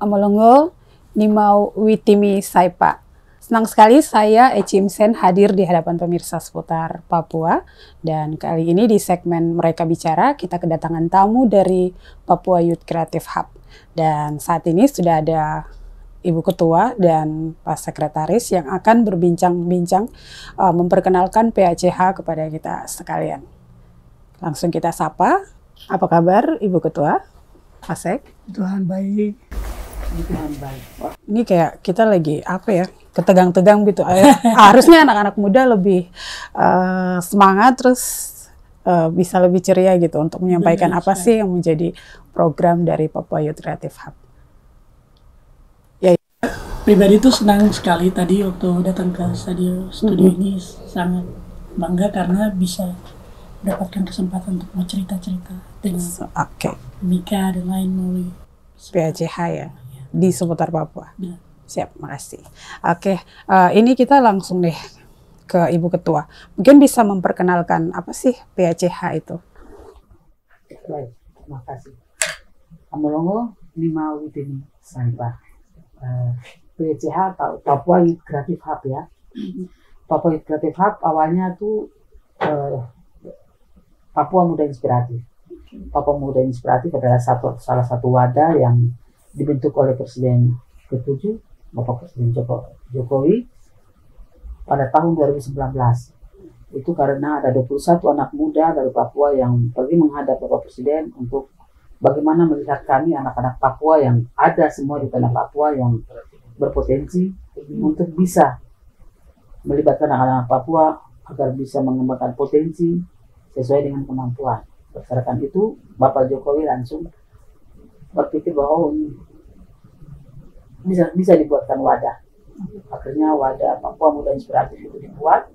Amolongo Nimau Witimi Saipa. Senang sekali saya Eci Imsen hadir di hadapan pemirsa seputar Papua. Dan kali ini di segmen Mereka Bicara kita kedatangan tamu dari Papua Youth Creative Hub. Dan saat ini sudah ada Ibu Ketua dan Pak Sekretaris yang akan berbincang-bincang memperkenalkan PACH kepada kita sekalian. Langsung kita sapa. Apa kabar Ibu Ketua? Pak Sek? Tuhan baik. Tuhan baik. Wah, ini kayak kita lagi apa ya? Ketegang-tegang gitu. Harusnya anak-anak muda lebih semangat terus bisa lebih ceria gitu untuk menyampaikan apa sih yang menjadi program dari Papua Youth Creative Hub. Pribadi itu senang sekali tadi waktu datang ke studio ini, sangat bangga karena bisa mendapatkan kesempatan untuk mau cerita-cerita dengan Mika dan lain melalui PACH ya, di seputar Papua. Benar. Siap, makasih. Ini kita langsung deh ke Ibu Ketua. Mungkin bisa memperkenalkan apa sih PACH itu? Baik, terima kasih. Amolongo Nimau Witimi Saipa. PACH atau Papua Youth Creative Hub ya. Papua Youth Creative Hub awalnya tuh Papua Muda Inspiratif. Papua Muda Inspiratif adalah salah satu wadah yang dibentuk oleh Presiden ke-7, Bapak Presiden Jokowi pada tahun 2019. Itu karena ada 21 anak muda dari Papua yang pergi menghadap Bapak Presiden untuk bagaimana melihat kami anak-anak Papua yang ada semua di tanah Papua yang berpotensi untuk bisa melibatkan anak-anak Papua agar bisa mengembangkan potensi sesuai dengan kemampuan. Berdasarkan itu, Bapak Jokowi langsung berpikir bahwa bisa dibuatkan wadah. Akhirnya wadah Papua Muda Inspiratif itu dibuat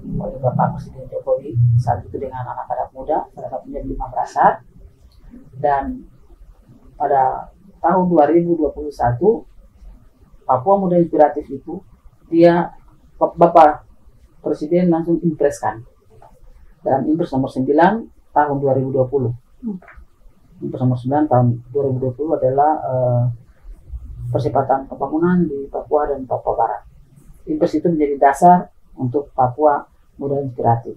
oleh Bapak Presiden Jokowi saat itu dengan anak-anak muda, salah satunya Bima Prasad. Dan pada tahun 2021 Papua Muda Inspiratif itu Bapak Presiden langsung impreskan dalam Impres nomor 9 tahun 2020. Impres nomor 9 tahun 2020 adalah percepatan pembangunan di Papua dan Papua Barat. Impres itu menjadi dasar untuk Papua Muda Inspiratif.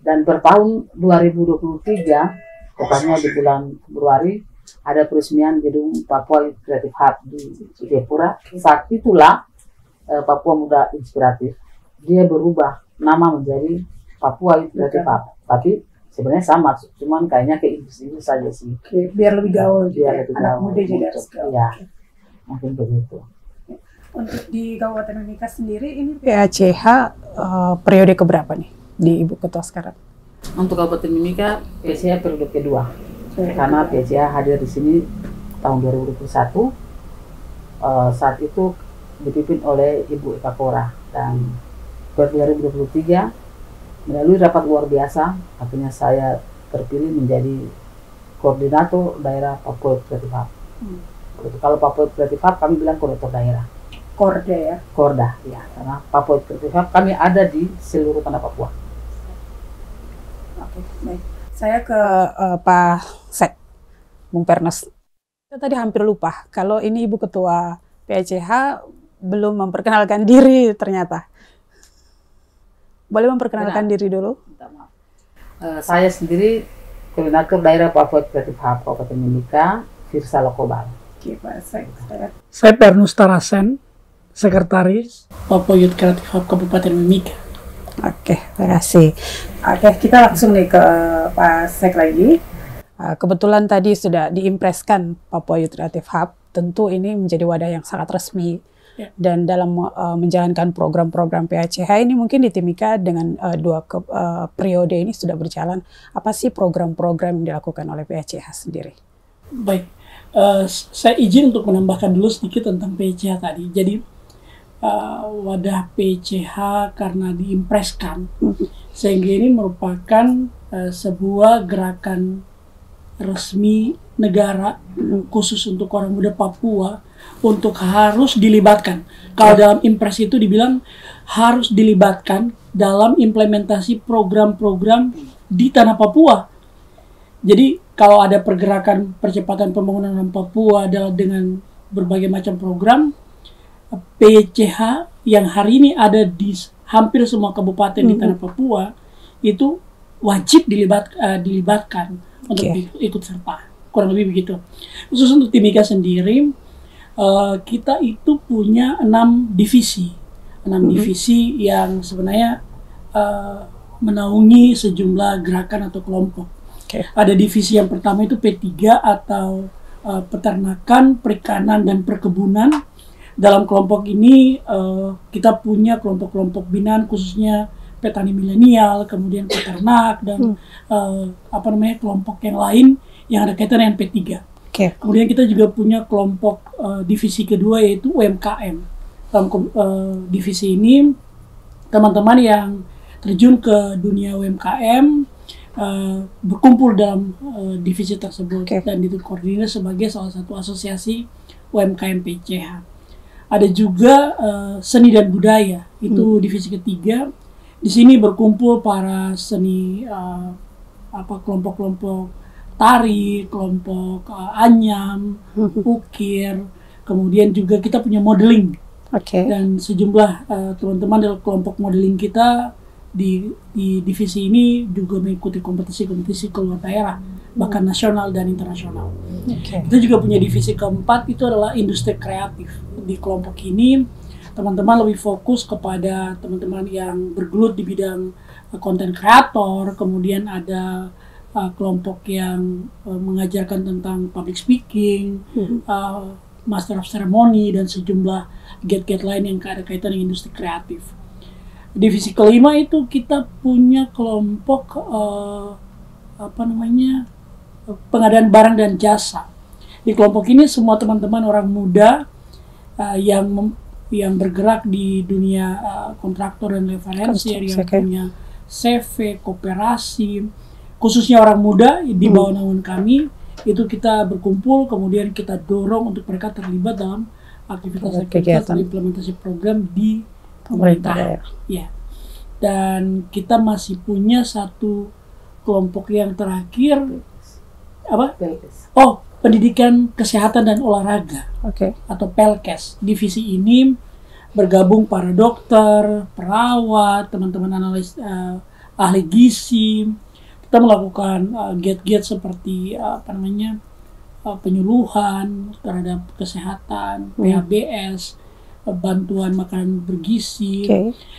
Dan per tahun 2023, tepatnya di bulan Februari, ada peresmian gedung Papua Youth Creative Hub di Jayapura. Saat itulah Papua Muda Inspiratif dia berubah nama menjadi Papua Youth Creative Hub. Tapi sebenarnya sama, cuman kayaknya ke Inggris saja sih. Biar lebih gaul, biar lebih anak gaul. muda juga harus gaul. Ya, mungkin begitu. Untuk di Kabupaten Mimika sendiri ini PACH periode keberapa nih di Ibu Ketua sekarang? Untuk Kabupaten Mimika, PACH periode kedua. Karena PACH hadir di sini tahun 2021, saat itu dipimpin oleh Ibu Eka Pora, dan per 2023 melalui rapat luar biasa, akhirnya saya terpilih menjadi koordinator daerah Papua Creative Hub. Kalau Papua Creative Hub kami bilang koordinator daerah. Korda ya? Korda, ya, karena Papua Creative Hub kami ada di seluruh tanah Papua. Oke, baik. Saya ke Pak Sek, Bung Pernes. Kita tadi hampir lupa, kalau ini Ibu Ketua PACH belum memperkenalkan diri ternyata. Boleh memperkenalkan diri dulu? Saya sendiri koordinator daerah Papua Creative Hub Kabupaten Mimika, Firsa Lokobal. Oke, Pak Sek. Saya Pernus Tarasen, Sekretaris Papua Youth Creative Hub Kabupaten Mimika. Oke, terima kasih. Oke, kita langsung nih ke Pak Sek lagi. Kebetulan tadi sudah diimpreskan Papua Youth Creative Hub, tentu ini menjadi wadah yang sangat resmi. Ya. Dan dalam menjalankan program-program PACH ini mungkin di Timika dengan dua periode ini sudah berjalan. Apa sih program-program yang dilakukan oleh PACH sendiri? Baik, saya izin untuk menambahkan dulu sedikit tentang PACH tadi. Jadi wadah PACH karena diimpreskan, sehingga ini merupakan sebuah gerakan resmi negara khusus untuk orang muda Papua untuk harus dilibatkan. Kalau dalam impres itu dibilang harus dilibatkan dalam implementasi program-program di tanah Papua. Jadi kalau ada pergerakan percepatan pembangunan Papua adalah dengan berbagai macam program. PCH yang hari ini ada di hampir semua kabupaten di tanah Papua itu wajib dilibatkan untuk ikut serta, kurang lebih begitu. Khusus untuk Timika sendiri, kita itu punya 6 divisi, divisi yang sebenarnya menaungi sejumlah gerakan atau kelompok. Ada divisi yang pertama itu P3 atau peternakan, perikanan, dan perkebunan. Dalam kelompok ini kita punya kelompok-kelompok binaan khususnya petani milenial, kemudian peternak, dan kelompok yang lain yang ada kaitan dengan P3. Kemudian kita juga punya kelompok divisi kedua yaitu UMKM. Dalam divisi ini teman-teman yang terjun ke dunia UMKM berkumpul dalam divisi tersebut dan dikoordinir sebagai salah satu asosiasi UMKM PCH. Ada juga seni dan budaya, itu divisi ketiga. Di sini berkumpul para seni kelompok-kelompok tari, kelompok anyam, ukir, kemudian juga kita punya modeling. Dan sejumlah teman-teman dari kelompok modeling kita di divisi ini juga mengikuti kompetisi-kompetisi keluar daerah, bahkan nasional dan internasional. Kita juga punya divisi keempat, itu adalah industri kreatif. Di kelompok ini teman-teman lebih fokus kepada teman-teman yang bergelut di bidang konten kreator, kemudian ada kelompok yang mengajarkan tentang public speaking, master of ceremony, dan sejumlah gate-gate lain yang ada kaitan dengan industri kreatif. Divisi kelima itu kita punya kelompok pengadaan barang dan jasa. Di kelompok ini semua teman-teman orang muda yang bergerak di dunia kontraktor dan referensi, yang punya CV, kooperasi, khususnya orang muda di bawah naungan kami, itu kita berkumpul, kemudian kita dorong untuk mereka terlibat dalam aktivitas implementasi program di pemerintah. Ya. Dan kita masih punya satu kelompok yang terakhir, pendidikan kesehatan dan olahraga, atau PELKES. Divisi ini bergabung para dokter, perawat, teman-teman analis ahli gizi. Kita melakukan gate-gate seperti penyuluhan terhadap kesehatan, PHBS, bantuan makanan bergizi.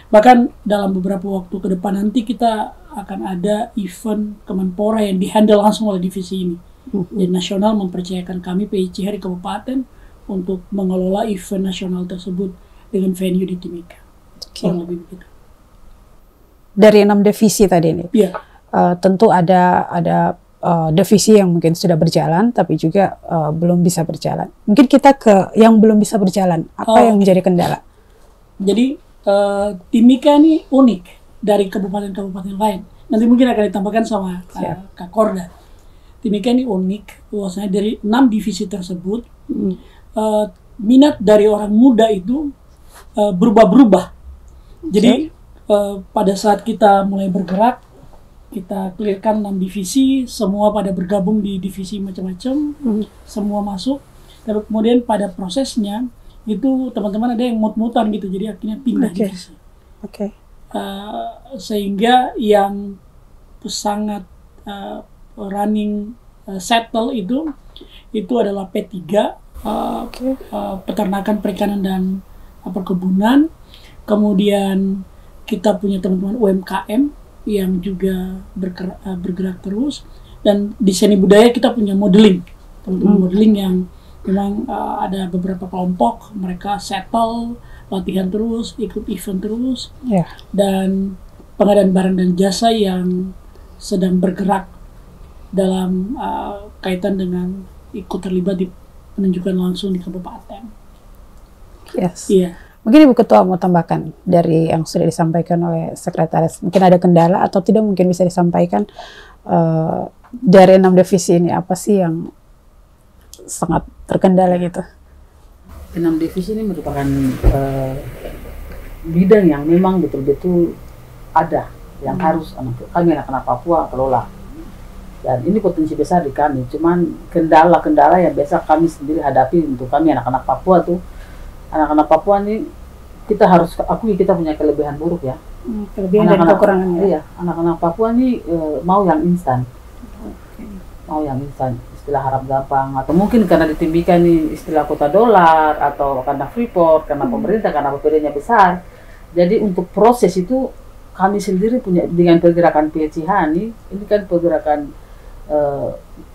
Bahkan dalam beberapa waktu ke depan nanti kita akan ada event Kemenpora yang dihandle langsung oleh divisi ini. Jadi nasional mempercayakan kami PICH di kabupaten untuk mengelola event nasional tersebut dengan venue di Timika. Lebih begitu. Dari 6 divisi tadi ini, tentu ada divisi yang mungkin sudah berjalan, tapi juga belum bisa berjalan. Mungkin kita ke yang belum bisa berjalan. Apa yang menjadi kendala? Jadi Timika ini unik dari kabupaten-kabupaten lain. Nanti mungkin akan ditambahkan sama Kak Korda. Timika ini unik, bahwasanya dari 6 divisi tersebut, minat dari orang muda itu berubah-berubah. Jadi pada saat kita mulai bergerak, kita clearkan 6 divisi, semua pada bergabung di divisi macam-macam, semua masuk. Tapi kemudian pada prosesnya, itu teman-teman ada yang mut-mutan gitu, jadi akhirnya pindah divisi. Sehingga yang sangat running settle itu adalah P3, peternakan, perikanan, dan perkebunan. Kemudian kita punya teman-teman UMKM yang juga bergerak terus, dan di seni budaya kita punya modeling, teman-teman modeling yang memang ada beberapa kelompok, mereka settle, latihan terus, ikut event terus, dan pengadaan barang dan jasa yang sedang bergerak dalam kaitan dengan ikut terlibat di penunjukan langsung di kabupaten. Mungkin Ibu Ketua mau tambahkan dari yang sudah disampaikan oleh Sekretaris. Mungkin ada kendala atau tidak, mungkin bisa disampaikan dari 6 divisi ini apa sih yang sangat terkendala gitu? 6 divisi ini merupakan bidang yang memang betul-betul ada, yang harus kami anak-anak Papua kelola. Dan ini potensi besar di kami. Cuman kendala-kendala yang biasa kami sendiri hadapi untuk kami anak-anak Papua tuh, anak-anak Papua ini kita harus akui kita punya kelebihan buruk ya. Kelebihan dan kekurangannya. Iya, anak-anak Papua ini mau yang instan. Mau yang instan, istilah harap gampang, atau mungkin karena di Timika ini istilah kota dolar, atau karena Freeport, karena pemerintah, karena PPD-nya besar. Jadi untuk proses itu kami sendiri punya dengan pergerakan PCH ini kan pergerakan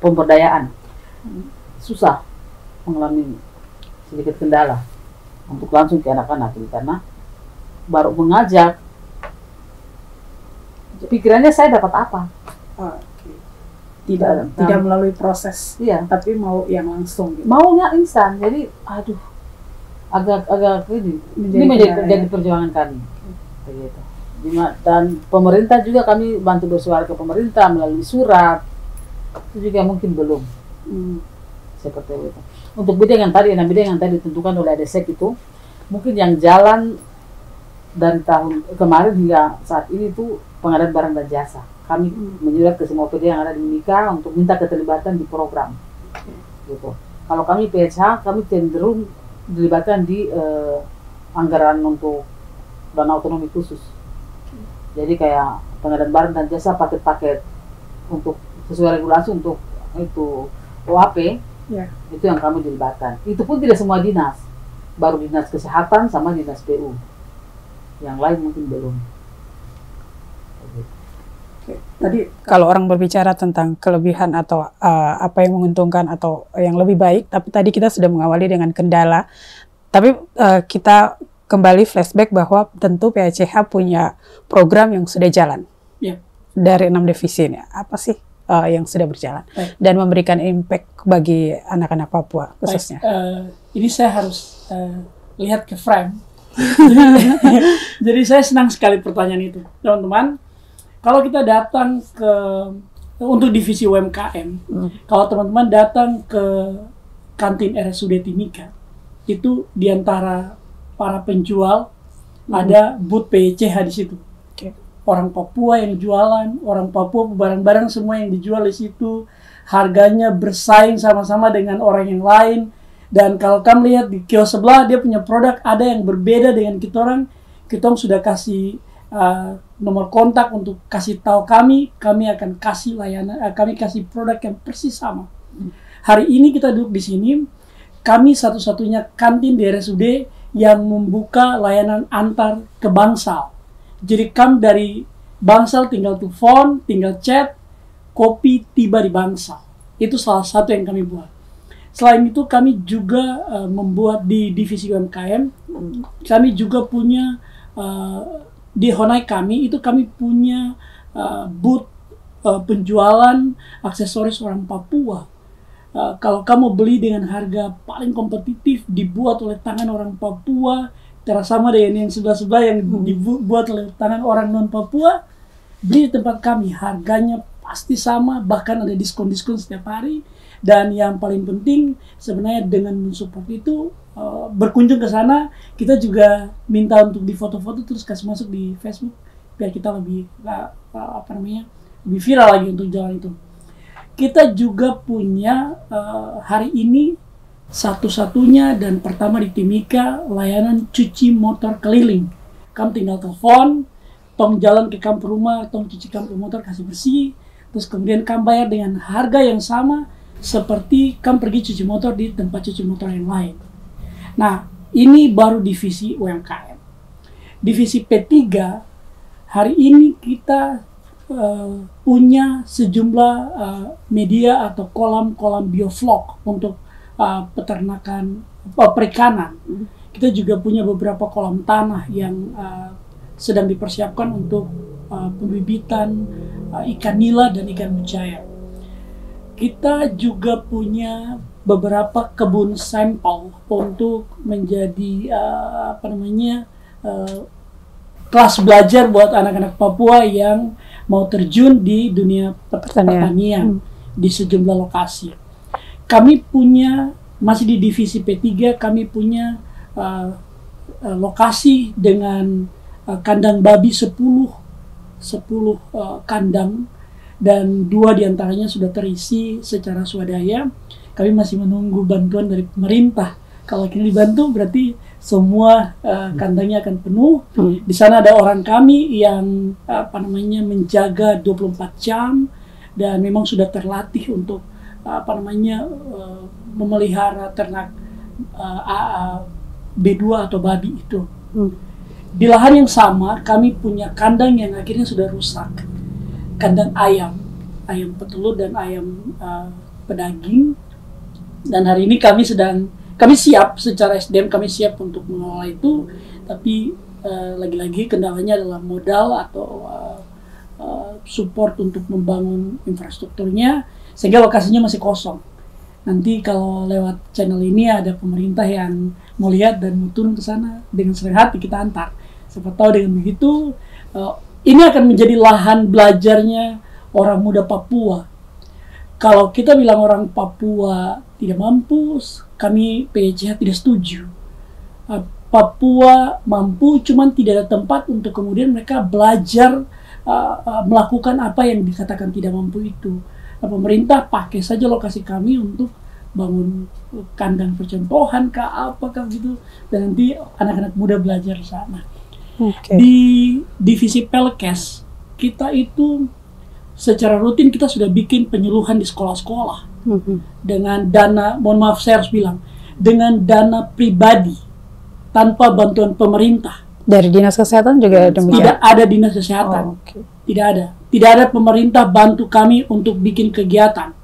pemberdayaan, susah mengalami sedikit kendala untuk langsung ke anak-anak ini, karena baru mengajak pikirannya saya dapat apa. Tidak melalui proses, iya, tapi mau yang langsung gitu. Maunya instan. Jadi aduh, agak ini menjadi perjuangan kami begitu. Dan pemerintah juga kami bantu bersuara ke pemerintah melalui surat, itu juga mungkin belum seperti itu. Untuk bidang yang tadi ditentukan oleh ADSEC itu mungkin yang jalan dari tahun kemarin hingga saat ini itu pengadaan barang dan jasa. Kami menyurat ke semua PD yang ada di Mimika untuk minta keterlibatan di program. Gitu. Kalau kami PHH, kami cenderung dilibatkan di anggaran untuk dana otonomi khusus. Jadi kayak pengadaan barang dan jasa paket-paket untuk sesuai regulasi untuk itu OAP, itu yang kami dilibatkan. Itu pun tidak semua dinas, baru dinas kesehatan sama dinas PU. Yang lain mungkin belum. Tadi kalau orang berbicara tentang kelebihan atau apa yang menguntungkan atau yang lebih baik, tapi tadi kita sudah mengawali dengan kendala. Tapi kita kembali flashback bahwa tentu PACH punya program yang sudah jalan dari 6 divisi ini. Apa sih yang sudah berjalan dan memberikan impact bagi anak-anak Papua khususnya? Ini saya harus lihat ke frame. Jadi saya senang sekali pertanyaan itu, teman-teman. Kalau kita datang ke untuk divisi UMKM, kalau teman-teman datang ke kantin RSUD Timika, itu diantara para penjual ada booth PCH di situ. Orang Papua yang jualan, orang Papua barang-barang semua yang dijual di situ, harganya bersaing sama-sama dengan orang yang lain. Dan kalau kamu lihat di kios sebelah, dia punya produk ada yang berbeda dengan kita orang sudah kasih nomor kontak untuk kasih tahu kami akan kasih layanan, kami kasih produk yang persis sama. Hari ini kita duduk di sini, kami satu-satunya kantin di RSUD yang membuka layanan antar ke Bangsal. Jadi kamu dari Bangsal tinggal telepon, tinggal chat, kopi tiba di Bangsal. Itu salah satu yang kami buat. Selain itu kami juga membuat di divisi UMKM, kami juga punya di Honai kami punya booth penjualan aksesoris orang Papua. Kalau kamu beli dengan harga paling kompetitif dibuat oleh tangan orang Papua, terasa sama dengan yang sebelah-sebelah yang dibuat oleh tangan orang non Papua, beli di tempat kami harganya pasti sama, bahkan ada diskon-diskon setiap hari. Dan yang paling penting sebenarnya dengan mensupport itu, berkunjung ke sana, kita juga minta untuk di foto-foto terus kasih masuk di Facebook biar kita lebih lebih viral lagi untuk jalan itu. Kita juga punya hari ini satu-satunya dan pertama di Timika layanan cuci motor keliling. Kamu tinggal telepon, tong jalan ke kampung rumah, tong cuci kampung motor kasih bersih, terus kemudian kamu bayar dengan harga yang sama seperti kamu pergi cuci motor di tempat cuci motor yang lain. Nah, ini baru divisi UMKM. Divisi P3, hari ini kita punya sejumlah media atau kolam-kolam biovlog untuk peternakan, perikanan. Kita juga punya beberapa kolam tanah yang sedang dipersiapkan untuk pembibitan ikan nila dan ikan mujair. Kita juga punya beberapa kebun sampel untuk menjadi kelas belajar buat anak-anak Papua yang mau terjun di dunia pertanian di sejumlah lokasi. Kami punya, masih di divisi P3, kami punya lokasi dengan kandang babi 10 kandang dan 2 diantaranya sudah terisi secara swadaya. Kami masih menunggu bantuan dari pemerintah. Kalau kini dibantu berarti semua kandangnya akan penuh. Di sana ada orang kami yang menjaga 24 jam dan memang sudah terlatih untuk memelihara ternak B2 atau babi itu. Di lahan yang sama kami punya kandang yang akhirnya sudah rusak. Kandang ayam petelur dan ayam pedaging. Dan hari ini kami siap secara SDM, kami siap untuk mengelola itu, tapi lagi-lagi kendalanya adalah modal atau support untuk membangun infrastrukturnya, sehingga lokasinya masih kosong. Nanti kalau lewat channel ini ada pemerintah yang mau lihat dan mau turun ke sana, dengan senang hati kita antar. Siapa tahu dengan begitu, ini akan menjadi lahan belajarnya orang muda Papua. Kalau kita bilang orang Papua tidak mampu, kami PJH tidak setuju. Papua mampu, cuman tidak ada tempat untuk kemudian mereka belajar melakukan apa yang dikatakan tidak mampu itu. Pemerintah pakai saja lokasi kami untuk bangun kandang percontohan apakah gitu, dan nanti anak-anak muda belajar di sana. Di divisi Pelkes kita itu secara rutin kita sudah bikin penyuluhan di sekolah-sekolah dengan dana, mohon maaf saya harus bilang, dengan dana pribadi tanpa bantuan pemerintah. Dari dinas kesehatan juga demikian? Tidak ada dinas kesehatan. Tidak ada pemerintah bantu kami untuk bikin kegiatan.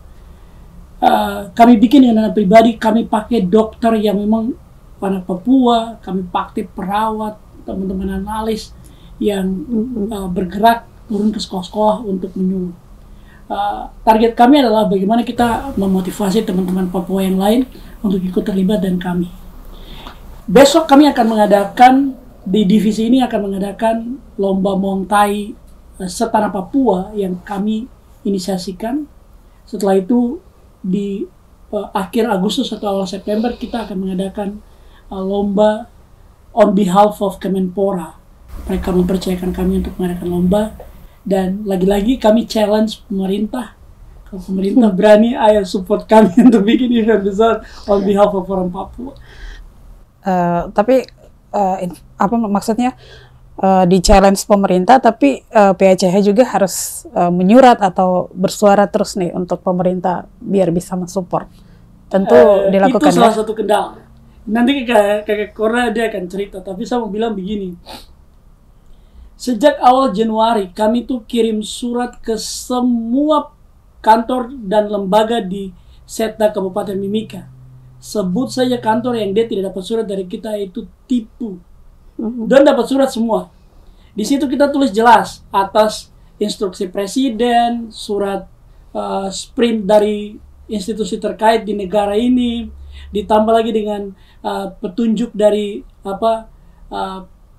Kami bikin dengan dana pribadi, kami pakai dokter yang memang anak Papua, kami pakai perawat, teman-teman analis yang bergerak turun ke sekolah-sekolah untuk menyuluh. Target kami adalah bagaimana kita memotivasi teman-teman Papua yang lain untuk ikut terlibat dan kami. Besok kami akan mengadakan, di divisi ini akan mengadakan lomba Muang Thai setanah Papua yang kami inisiasikan. Setelah itu di akhir Agustus atau awal September kita akan mengadakan lomba on behalf of Kemenpora. Mereka mempercayakan kami untuk mengadakan lomba. Dan lagi-lagi kami challenge pemerintah. Kalau pemerintah berani, ayo support kami untuk bikin event besar on behalf of orang Papua. Tapi apa maksudnya di challenge pemerintah, tapi PACH juga harus menyurat atau bersuara terus nih untuk pemerintah biar bisa mensupport. Tentu dilakukan. Itu salah satu kendala. Nanti kakak Korna dia akan cerita, tapi saya mau bilang begini. Sejak awal Januari, kami tuh kirim surat ke semua kantor dan lembaga di Setda Kabupaten Mimika. Sebut saja kantor yang dia tidak dapat surat dari kita itu tipu. Dan dapat surat semua. Di situ kita tulis jelas atas instruksi presiden, surat sprint dari institusi terkait di negara ini, ditambah lagi dengan petunjuk dari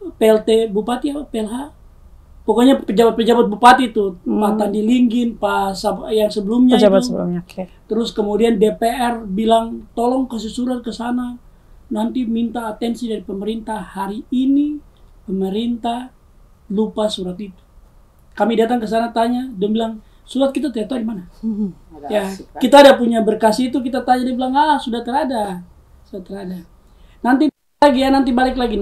PLT Bupati atau PLH, pokoknya pejabat-pejabat Bupati itu, Pak Tandi Linggin, Pak yang sebelumnya pejabat itu. Sebelumnya, okay. Terus kemudian DPR bilang tolong kasih surat ke sana, nanti minta atensi dari pemerintah. Hari ini pemerintah lupa surat itu. Kami datang ke sana tanya, dia bilang surat kita tidak tahu di mana. Ya, kita ada punya berkas itu, kita tanya, dia bilang sudah terada. Nanti balik lagi.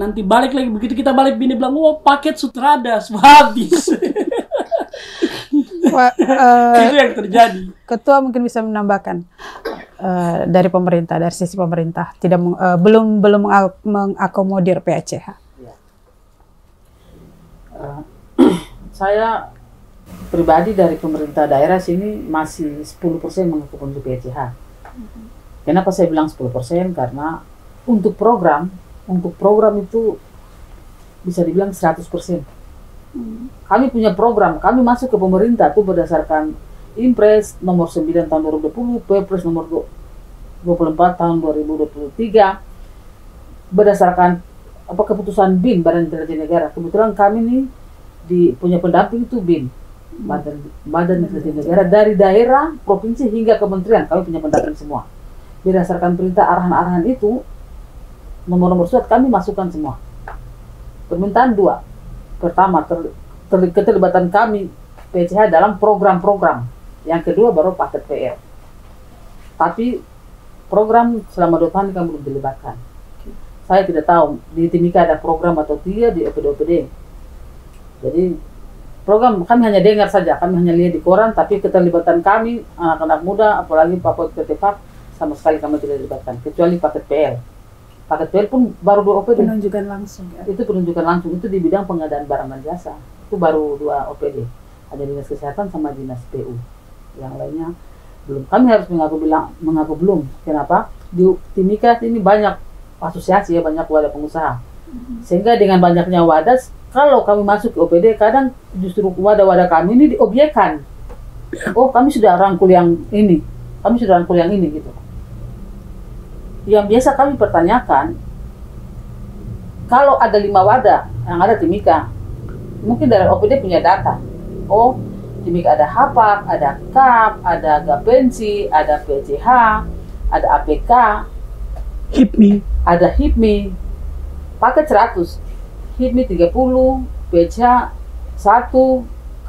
Begitu kita balik, bini bilang, paket sutrada, habis. Itu yang terjadi. Ketua mungkin bisa menambahkan dari sisi pemerintah belum mengakomodir PACH. Ya. Saya pribadi dari pemerintah daerah sini masih 10% mengakomodir PACH. Kenapa saya bilang 10%? Karena untuk program itu bisa dibilang 100%. Kami punya program, kami masuk ke pemerintah itu berdasarkan Impres nomor 9 tahun 2020, Perpres nomor 24 tahun 2023, berdasarkan keputusan BIN, Badan Intelijen Negara. Kebetulan kami nih punya pendamping itu BIN, Badan Intelijen Negara, dari daerah, provinsi hingga kementerian, kami punya pendamping semua. Berdasarkan perintah arahan-arahan itu, nomor-nomor surat kami masukkan semua. Permintaan 2. Pertama, keterlibatan kami PCH dalam program-program. Yang kedua baru paket PR. Tapi program selama 2 tahun kami belum dilibatkan. Saya tidak tahu di Timika ada program atau tidak di OPD-OPD. Jadi program kami hanya dengar saja, kami hanya lihat di koran, tapi keterlibatan kami anak-anak muda, apalagi Papua Ketifak, sama sekali kami tidak dilibatkan, kecuali paket PL. Paket PL pun baru 2 OPD. Penunjukan langsung ya. Itu penunjukan langsung, itu di bidang pengadaan barang dan jasa. Itu baru 2 OPD. Ada Dinas Kesehatan sama Dinas PU. Yang lainnya belum. Kami harus mengaku belum. Kenapa? Di Timika ini banyak asosiasi ya, banyak wadah pengusaha. Sehingga dengan banyaknya wadah, kalau kami masuk ke OPD, kadang justru wadah-wadah kami ini diobjekkan. Oh, kami sudah rangkul yang ini, kami sudah rangkul yang ini gitu. Yang biasa kami pertanyakan, kalau ada 5 wadah yang ada Timika, mungkin dari OPD punya data. Oh, Timika ada HAPAK, ada KAP, ada Gapensi, ada PCH, ada APK, HIPMI, ada HIPMI, paket 100, HIPMI 30, PCH 1,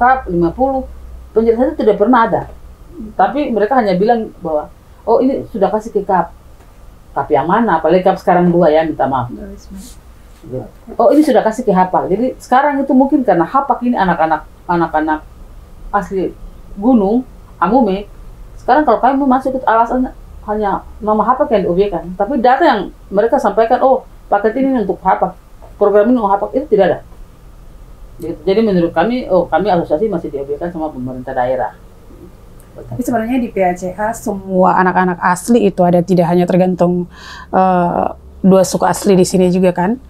KAP 50, penjelasan itu tidak pernah ada. Tapi mereka hanya bilang bahwa, oh ini sudah kasih ke KAP. KAP yang mana? Apalagi KAP sekarang 2 ya, minta maaf. Oh ini sudah kasih ke HAPAK. Jadi sekarang itu mungkin karena HAPAK ini anak-anak asli gunung, Amume. Sekarang kalau kami mau masuk itu alasan hanya nama HAPAK yang diobjekkan. Tapi data yang mereka sampaikan, oh paket ini untuk HAPAK, program ini untuk HAPAK, itu tidak ada. Jadi menurut kami, oh kami asosiasi masih diobjekkan sama pemerintah daerah. Tapi sebenarnya di PACH semua anak-anak asli itu ada, tidak hanya tergantung 2 suku asli di sini juga kan?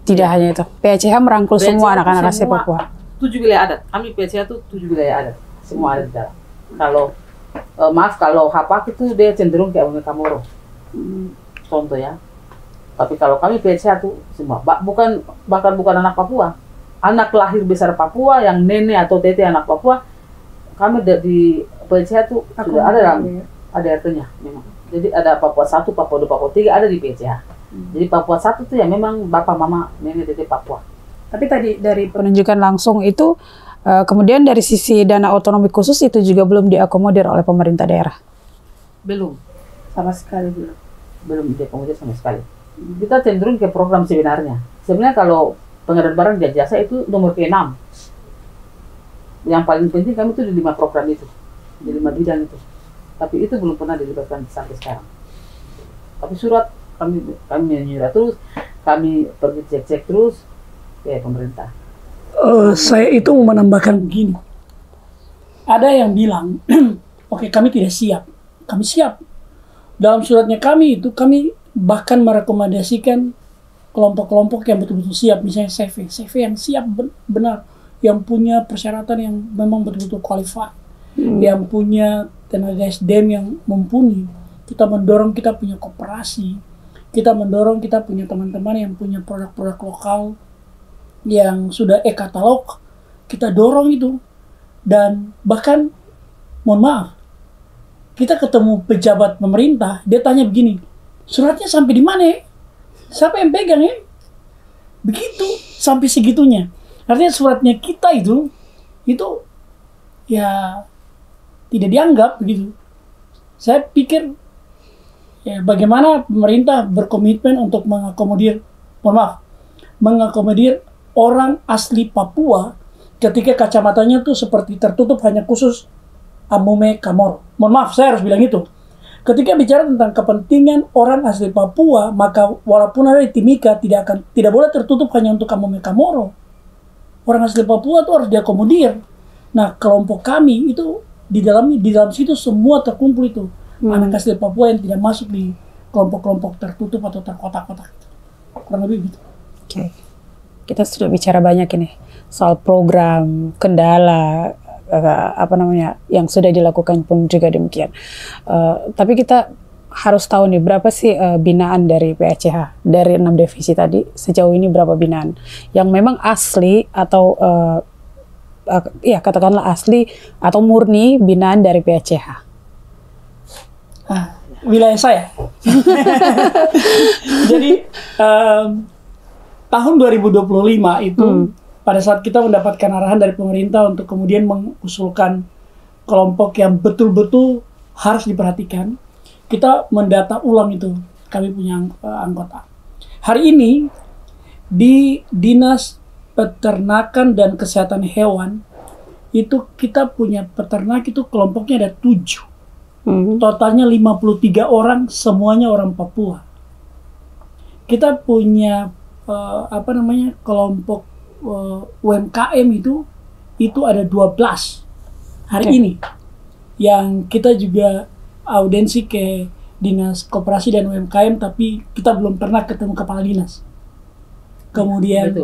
Tidak hanya itu. PACH merangkul semua anak-anak asli Papua. 7 wilayah adat. Kami PCH itu 7 wilayah adat. Semua ada di dalam. Kalau kalau HAPAK itu dia cenderung kayak Amume Kamoro. Contoh ya. Tapi kalau kami PCH itu semua bahkan bukan anak Papua. Anak lahir besar Papua yang nenek atau tete anak Papua, kami di PCH itu sudah ada dalam ada artinya memang. Jadi ada Papua 1, Papua 2, Papua 3 ada di PCH. Jadi Papua 1 itu ya memang bapak mama nenek tete Papua. Tapi tadi dari penunjukan langsung itu, kemudian dari sisi dana otonomi khusus itu juga belum diakomodir oleh pemerintah daerah? Belum. Sama sekali belum? Belum diakomodir sama sekali. Kita cenderung ke program sebenarnya. Sebenarnya kalau pengadaan barang dan jasa itu nomor ke-6. Yang paling penting kami itu di 5 program itu. Di 5 bidang itu. Tapi itu belum pernah dilibatkan sampai sekarang. Tapi surat kami menyurat terus, kami pergi cek-cek terus, ya pemerintah. Saya itu mau menambahkan begini. Ada yang bilang, oke kami tidak siap. Kami siap. Dalam suratnya kami itu, kami bahkan merekomendasikan kelompok-kelompok yang betul-betul siap. Misalnya CV yang siap benar. Yang punya persyaratan yang memang betul-betul qualified. Yang punya tenaga SDM yang mumpuni. Kita mendorong kita punya koperasi. Kita mendorong kita punya teman-teman yang punya produk-produk lokal yang sudah e-katalog, kita dorong itu. Dan bahkan, mohon maaf, kita ketemu pejabat pemerintah, dia tanya begini, suratnya sampai di mana ya? Siapa yang pegang ya? Begitu, sampai segitunya. Artinya suratnya kita itu ya tidak dianggap begitu. Saya pikir, ya bagaimana pemerintah berkomitmen untuk mengakomodir, mohon maaf, mengakomodir orang asli Papua ketika kacamatanya tuh seperti tertutup hanya khusus Amume Kamoro. Mohon maaf, saya harus bilang itu. Ketika bicara tentang kepentingan orang asli Papua, maka walaupun ada di Timika tidak boleh tertutup hanya untuk Amume Kamoro. Orang asli Papua tuh harus diakomodir. Nah, kelompok kami itu di dalam situ semua terkumpul itu. Anak asli Papua yang tidak masuk di kelompok-kelompok tertutup atau terkotak-kotak. Kurang lebih gitu. Oke. Kita sudah bicara banyak ini soal program, kendala, yang sudah dilakukan pun juga demikian. Tapi kita harus tahu nih berapa sih binaan dari PACH dari 6 divisi tadi, sejauh ini berapa binaan yang memang asli atau ya katakanlah asli atau murni binaan dari PACH. Wilayah saya. Jadi tahun 2025 itu pada saat kita mendapatkan arahan dari pemerintah untuk kemudian mengusulkan kelompok yang betul-betul harus diperhatikan, kita mendata ulang itu. Kami punya anggota. Hari ini di Dinas Peternakan dan Kesehatan Hewan itu kita punya peternak itu kelompoknya ada 7. Totalnya 53 orang, semuanya orang Papua. Kita punya kelompok UMKM itu ada 12 hari ini, yang kita juga audensi ke Dinas Koperasi dan UMKM, tapi kita belum pernah ketemu kepala dinas. Kemudian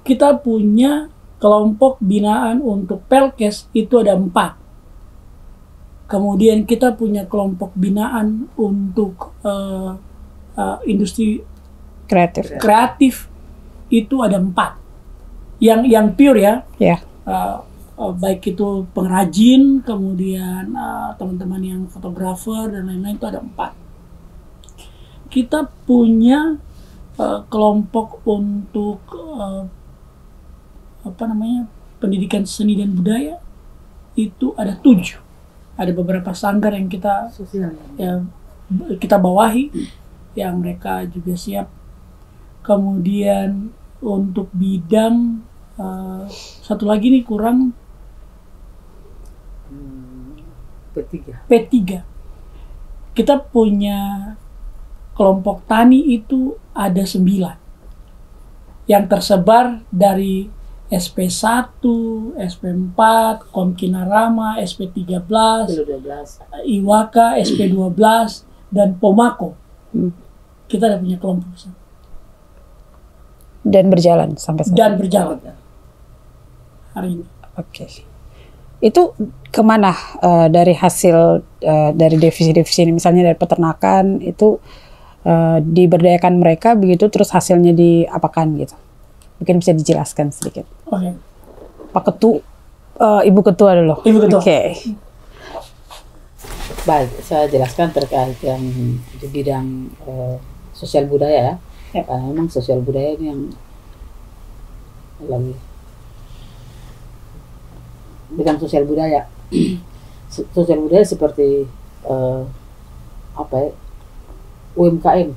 kita punya kelompok binaan untuk Pelkes itu ada 4. Kemudian kita punya kelompok binaan untuk industri kreatif itu ada 4. Yang pure ya. Baik itu pengrajin, kemudian teman-teman yang fotografer dan lain-lain itu ada 4. Kita punya kelompok untuk pendidikan seni dan budaya itu ada 7. Ada beberapa sanggar yang kita bawahi, yang mereka juga siap. Kemudian untuk bidang satu lagi nih kurang P3. Kita punya kelompok tani itu ada 9 yang tersebar dari SP1, SP4, Komkinarama, SP13, Iwaka, SP12, dan Pomako. Kita ada punya kelompok besar. Dan berjalan sampai sekarang. Dan berjalan hari ini. Oke. Itu kemana dari hasil dari divisi-divisi ini, misalnya dari peternakan itu diberdayakan mereka begitu, terus hasilnya diapakan gitu? Mungkin bisa dijelaskan sedikit. Oke. Pak Ketua, Ibu Ketua dulu. Ibu Ketua. Oke. Baik, saya jelaskan terkait yang di bidang sosial budaya ya. Karena memang sosial budaya ini yang lagi bidang sosial budaya. Sosial budaya seperti UMKM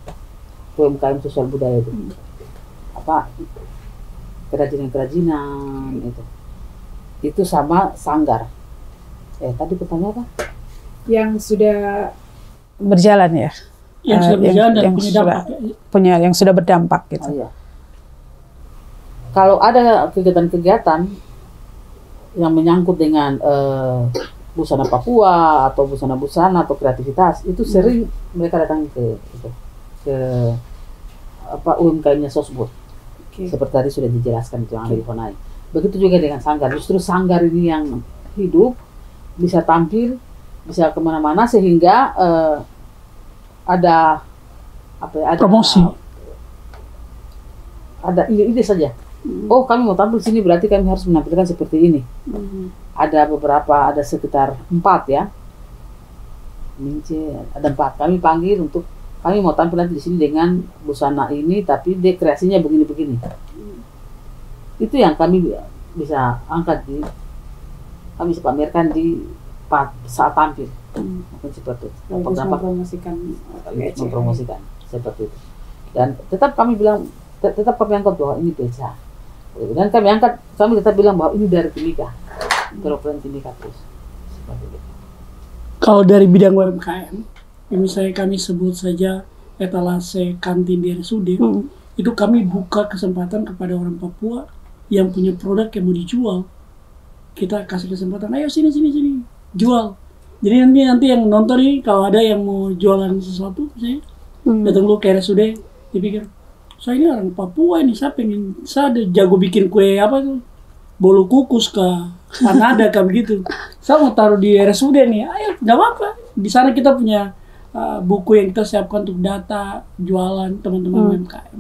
sosial budaya itu. Kerajinan itu sama sanggar. Tadi pertanyaan apa? Yang sudah berjalan ya. Yang sudah berjalan dan yang sudah berdampak gitu. Iya. Kalau ada kegiatan-kegiatan yang menyangkut dengan busana Papua atau busana-busana atau kreativitas, itu sering mereka datang ke UMKM-nya Sosbud. Seperti tadi sudah dijelaskan itu yang ada di Honai. Begitu juga dengan sanggar. Justru sanggar ini yang hidup, bisa tampil, bisa kemana-mana, sehingga ada promosi. Ada ide saja. Oh, kami mau tampil sini, berarti kami harus menampilkan seperti ini. Ada sekitar 4 ya. Ada 4. Kami panggil untuk kami mau tampil nanti di sini dengan busana ini, tapi kreasinya begini-begini. Itu yang kami bisa angkat kami bisa pamerkan di saat tampil. Mungkin seperti itu. Mempromosikan seperti itu. Dan tetap kami angkat bahwa ini beca. Dan kami tetap bilang bahwa ini dari Timika. Program Timika terus. Seperti itu. Kalau dari bidang UMKM, misalnya kami sebut saja etalase kantin di RSUD, itu kami buka kesempatan kepada orang Papua yang punya produk yang mau dijual. Kita kasih kesempatan, ayo sini jual. Jadi nanti yang nonton ini, kalau ada yang mau jualan sesuatu, saya datang dulu ke RSUD, dipikir, saya ini orang Papua ini, saya ada jago bikin kue bolu kukus kah, panada kah begitu. Saya mau taruh di RSUD nih, ayo nggak apa-apa. Di sana kita punya buku yang kita siapkan untuk data jualan teman-teman UMKM.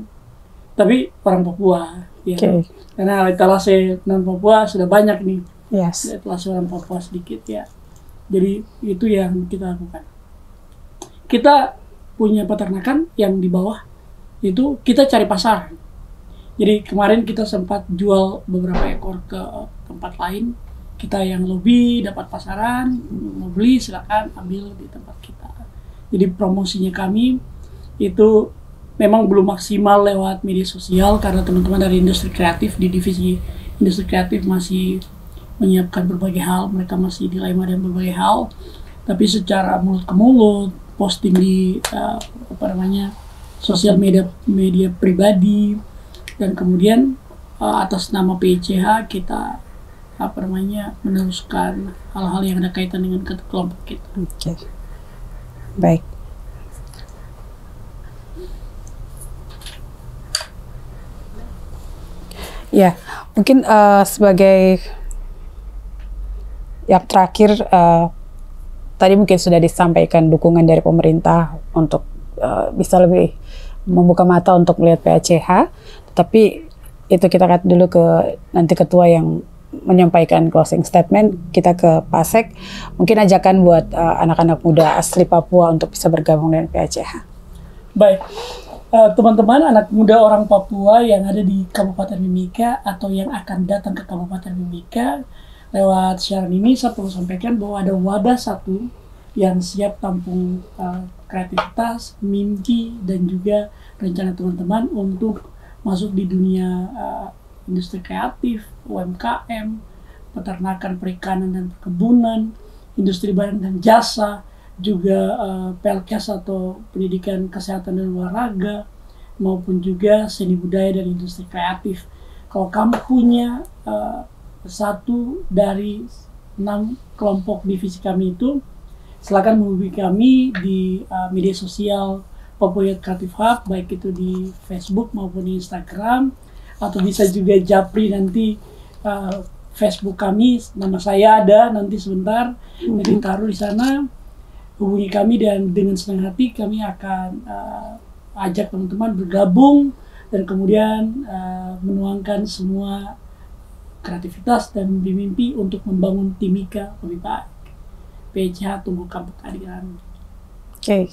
Tapi orang Papua, ya. Karena etalase non Papua sudah banyak nih. Yes. Etalase orang Papua sedikit ya. Jadi itu yang kita lakukan. Kita punya peternakan yang di bawah itu kita cari pasar. Jadi kemarin kita sempat jual beberapa ekor ke tempat lain. Kita yang lobby dapat pasaran, mau beli silakan ambil di tempat kita. Jadi promosinya kami itu memang belum maksimal lewat media sosial karena teman-teman dari industri kreatif di divisi industri kreatif masih menyiapkan berbagai hal, mereka masih dilema dengan berbagai hal. Tapi secara mulut ke mulut, posting di sosial media pribadi, dan kemudian atas nama PCH kita meneruskan hal-hal yang ada kaitan dengan kelompok kita. Oke. Baik. Ya, mungkin sebagai yang terakhir, tadi mungkin sudah disampaikan dukungan dari pemerintah untuk bisa lebih membuka mata untuk melihat PACH, tapi itu kita lihat dulu ke nanti ketua yang menyampaikan closing statement, kita ke Pak Sek. Mungkin ajakan buat anak-anak muda asli Papua untuk bisa bergabung dengan PACH. Baik, teman-teman anak muda orang Papua yang ada di Kabupaten Mimika atau yang akan datang ke Kabupaten Mimika, lewat siaran ini saya perlu sampaikan bahwa ada wadah satu yang siap tampung kreativitas, mimpi, dan juga rencana teman-teman untuk masuk di dunia industri kreatif, UMKM, peternakan, perikanan, dan perkebunan, industri barang dan jasa, juga PLKes atau pendidikan kesehatan dan olahraga, maupun juga seni budaya dan industri kreatif. Kalau kamu punya satu dari 6 kelompok divisi kami itu, silakan menghubungi kami di media sosial Papua Youth Creative Hub, baik itu di Facebook maupun di Instagram, atau bisa juga japri nanti Facebook kami, nama saya ada nanti sebentar, jadi taruh di sana, hubungi kami dan dengan senang hati kami akan ajak teman-teman bergabung dan kemudian menuangkan semua kreativitas dan mimpi untuk membangun Timika lebih baik. PCH tumbuh kampung keadilan. Oke.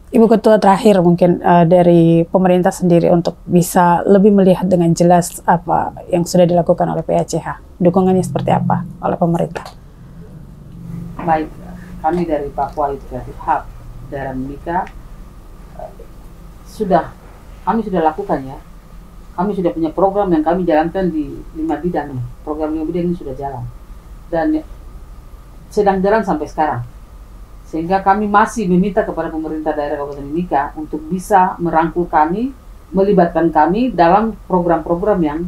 Ibu Ketua terakhir mungkin dari pemerintah sendiri untuk bisa lebih melihat dengan jelas apa yang sudah dilakukan oleh PACH. Dukungannya seperti apa oleh pemerintah? Baik, kami dari Papua Youth Creative Hub daerah Mimika kami sudah lakukan ya. Kami sudah punya program yang kami jalankan di 5 bidang. Program 5 bidang ini sudah jalan dan sedang jalan sampai sekarang. Sehingga kami masih meminta kepada pemerintah daerah Kabupaten Mimika untuk bisa merangkul kami, melibatkan kami dalam program-program yang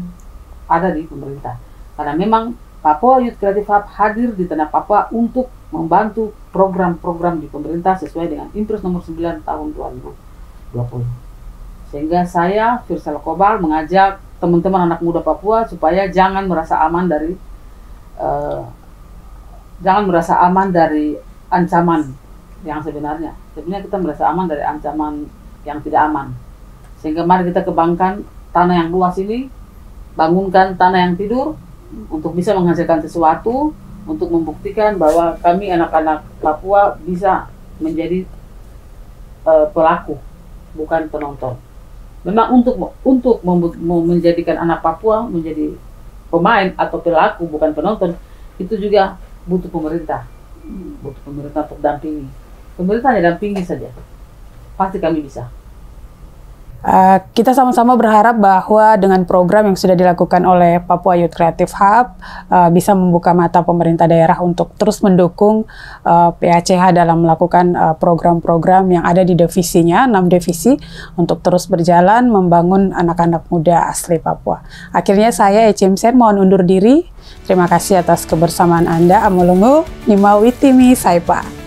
ada di pemerintah. Karena memang Papua Youth Creative Hub hadir di tanah Papua untuk membantu program-program di pemerintah sesuai dengan Impres nomor 9 tahun 2020. Sehingga saya, Firsal Kobal, mengajak teman-teman anak muda Papua supaya jangan merasa aman dari ancaman yang sebenarnya. Sebenarnya kita merasa aman dari ancaman yang tidak aman. Sehingga mari kita kembangkan tanah yang luas ini, bangunkan tanah yang tidur untuk bisa menghasilkan sesuatu, untuk membuktikan bahwa kami anak-anak Papua bisa menjadi pelaku, bukan penonton. Memang untuk menjadikan anak Papua menjadi pemain atau pelaku bukan penonton, itu juga butuh pemerintah untuk dampingi. Pemerintah hanya dampingi saja, pasti kami bisa. Kita sama-sama berharap bahwa dengan program yang sudah dilakukan oleh Papua Youth Creative Hub bisa membuka mata pemerintah daerah untuk terus mendukung PACH dalam melakukan program-program yang ada di divisinya, 6 divisi, untuk terus berjalan membangun anak-anak muda asli Papua. Akhirnya saya Ecim Sen mohon undur diri. Terima kasih atas kebersamaan Anda. Amulungu, Nimau Itimi Saipa.